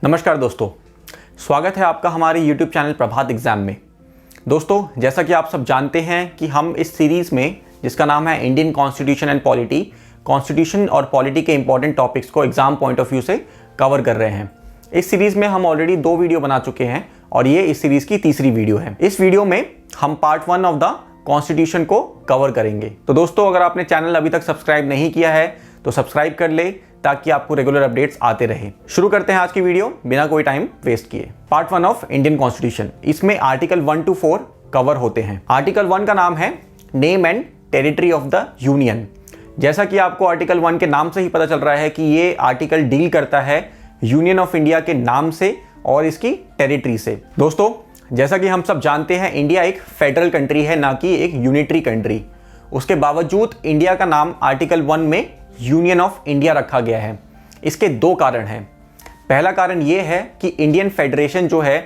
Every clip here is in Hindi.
नमस्कार दोस्तों, स्वागत है आपका हमारे YouTube चैनल प्रभात एग्जाम में। दोस्तों, जैसा कि आप सब जानते हैं कि हम इस सीरीज़ में, जिसका नाम है Indian constitution and polity, constitution और पॉलिटी के इंपॉर्टेंट टॉपिक्स को एग्जाम पॉइंट ऑफ व्यू से कवर कर रहे हैं। इस सीरीज़ में हम ऑलरेडी 2 वीडियो बना चुके हैं और ये इस सीरीज़ की तीसरी वीडियो है। इस वीडियो में हम पार्ट 1 ऑफ द कॉन्स्टिट्यूशन को कवर करेंगे। तो दोस्तों, अगर आपने चैनल अभी तक सब्सक्राइब नहीं किया है तो सब्सक्राइब कर ले ताकि आपको रेगुलर अपडेट्स आते रहे। शुरू करते हैं आज की वीडियो बिना कोई टाइम वेस्ट किए। पार्ट 1 ऑफ इंडियन कॉन्स्टिट्यूशन, इसमें आर्टिकल 1 to 4 कवर होते हैं। आर्टिकल 1 का नाम है name and territory of the union. जैसा कि आपको आर्टिकल 1 के नाम से ही पता चल रहा है कि ये आर्टिकल डील करता है यूनियन ऑफ इंडिया के नाम से और इसकी टेरिटरी से। दोस्तों, जैसा कि हम सब जानते हैं, इंडिया एक फेडरल कंट्री है, ना कि एक यूनिटरी कंट्री। उसके बावजूद इंडिया का नाम आर्टिकल 1 में यूनियन ऑफ इंडिया रखा गया है। इसके 2 कारण हैं। पहला कारण यह है कि इंडियन फेडरेशन जो है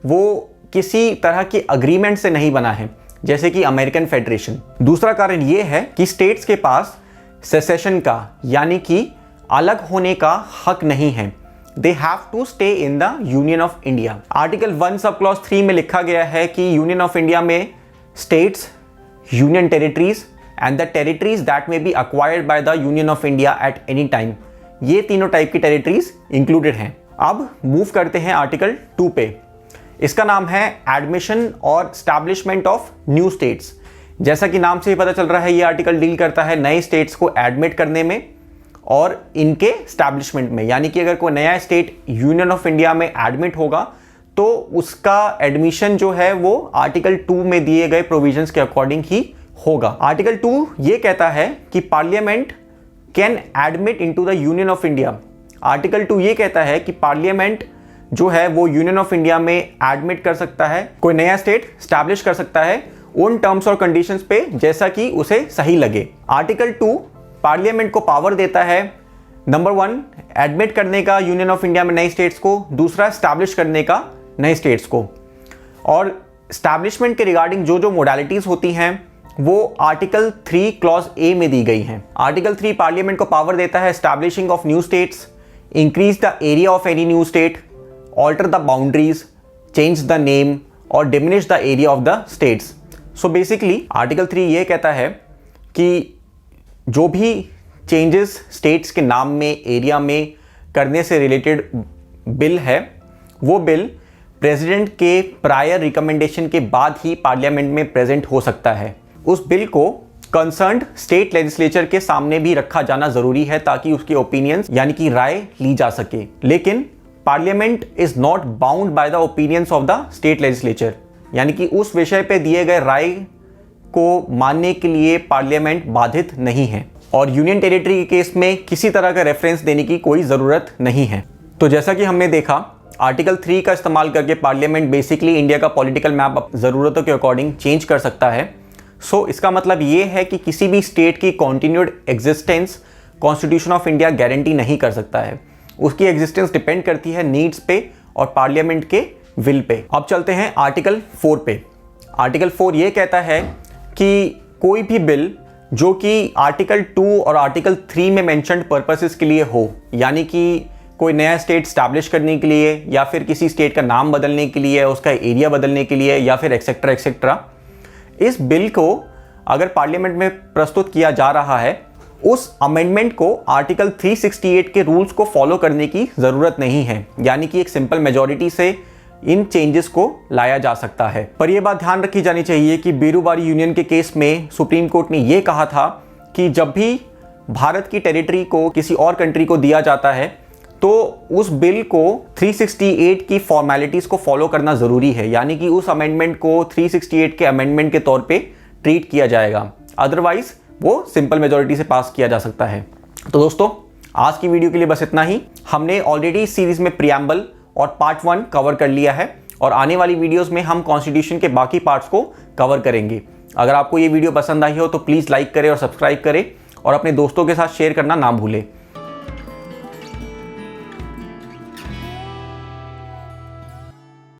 वो किसी तरह की अग्रीमेंट से नहीं बना है, जैसे कि अमेरिकन फेडरेशन। दूसरा कारण यह है कि स्टेट्स के पास सेसेशन का, यानी कि अलग होने का हक नहीं है। They have to stay in the union of India. Article 1 sub clause 3 में लिखा गया है कि यूनियन ऑफ इंडिया में states, union territories and the territories that may be acquired by the Union of India at any time, ये तीनों टाइप की टेरिटरीज इंक्लूडेड हैं। अब मूव करते हैं आर्टिकल 2 पे। इसका नाम है एडमिशन और स्टैब्लिशमेंट ऑफ न्यू स्टेट्स। जैसा कि नाम से ही पता चल रहा है, ये आर्टिकल डील करता है नए स्टेट्स को एडमिट करने में और इनके स्टैब्लिशमेंट में। यानी कि अगर कोई नया स्टेट यूनियन ऑफ इंडिया में एडमिट होगा तो उसका एडमिशन जो है वो आर्टिकल 2 में दिए गए प्रोविजंस के अकॉर्डिंग ही होगा। आर्टिकल 2 ये कहता है कि parliament can admit into the union of India. Article 2 ये कहता है कि पार्लियामेंट जो है वो यूनियन ऑफ इंडिया में एडमिट कर सकता है, कोई नया स्टेट स्टैब्लिश कर सकता है उन टर्म्स और कंडीशंस पे जैसा कि उसे सही लगे। आर्टिकल 2 पार्लियामेंट को पावर देता है, नंबर 1 एडमिट करने का यूनियन ऑफ इंडिया में नए स्टेट्स को, दूसरा स्टैब्लिश करने का नए स्टेट्स को। और स्टैब्लिशमेंट के रिगार्डिंग जो जो मोडालिटीज होती हैं वो आर्टिकल 3 क्लॉज ए में दी गई हैं। आर्टिकल 3 पार्लियामेंट को पावर देता है establishing of new states, increase the area of any new state, alter the boundaries, change the name और diminish the area of the states. So basically article 3 ये कहता है कि जो भी चेंजेस स्टेट्स के नाम में, एरिया में करने से रिलेटेड बिल है, वो बिल प्रेसिडेंट के प्रायर रिकमेंडेशन के बाद ही पार्लियामेंट में प्रेजेंट हो सकता है। उस बिल को कंसर्न्ड स्टेट लेजिस्लेचर के सामने भी रखा जाना जरूरी है ताकि उसके ओपिनियंस यानी कि राय ली जा सके। लेकिन parliament is not bound by the opinions of the state legislature, यानी कि उस विषय पे दिए गए राय को मानने के लिए पार्लियामेंट बाधित नहीं है और यूनियन टेरिटरी के केस में किसी तरह का रेफरेंस देने की कोई ज़रूरत नहीं है। तो जैसा कि हमने देखा, आर्टिकल 3 का इस्तेमाल करके पार्लियामेंट बेसिकली इंडिया का पॉलिटिकल मैप ज़रूरतों के अकॉर्डिंग चेंज कर सकता है। सो इसका मतलब ये है कि किसी भी स्टेट की continued existence constitution of India guarantee नहीं कर सकता है। उसकी एग्जिस्टेंस डिपेंड करती है नीड्स पे और पार्लियामेंट के विल पे। अब चलते हैं आर्टिकल 4 पे। आर्टिकल 4 ये कहता है कि कोई भी बिल जो कि आर्टिकल 2 और आर्टिकल 3 में मेंशन्ड पर्पसेस के लिए हो, यानी कि कोई नया स्टेट स्टैब्लिश करने के लिए या फिर किसी स्टेट का नाम बदलने के लिए, उसका एरिया बदलने के लिए या फिर एक्सेट्रा एक्सेट्रा, इस बिल को अगर पार्लियामेंट में प्रस्तुत किया जा रहा है, उस अमेंडमेंट को आर्टिकल 368 के रूल्स को फॉलो करने की ज़रूरत नहीं है। यानी कि एक सिंपल मेजॉरिटी से इन चेंजेस को लाया जा सकता है। पर यह बात ध्यान रखी जानी चाहिए कि बेरूबारी यूनियन के केस में सुप्रीम कोर्ट ने यह कहा था कि जब भी भारत की टेरिटरी को किसी और कंट्री को दिया जाता है तो उस बिल को 368 की फॉर्मेलिटीज़ को फॉलो करना ज़रूरी है। यानी कि उस अमेंडमेंट को 368 के अमेंडमेंट के तौर पे ट्रीट किया जाएगा, अदरवाइज वो सिंपल मेजॉरिटी से पास किया जा सकता है। तो दोस्तों, आज की वीडियो के लिए बस इतना ही। हमने ऑलरेडी इस सीरीज़ में प्रियम्बल और पार्ट 1 कवर कर लिया है और आने वाली वीडियोस में हम कॉन्स्टिट्यूशन के बाकी पार्ट्स को कवर करेंगे। अगर आपको ये वीडियो पसंद आई हो तो प्लीज़ लाइक करें और सब्सक्राइब करें और अपने दोस्तों के साथ शेयर करना ना भूलें।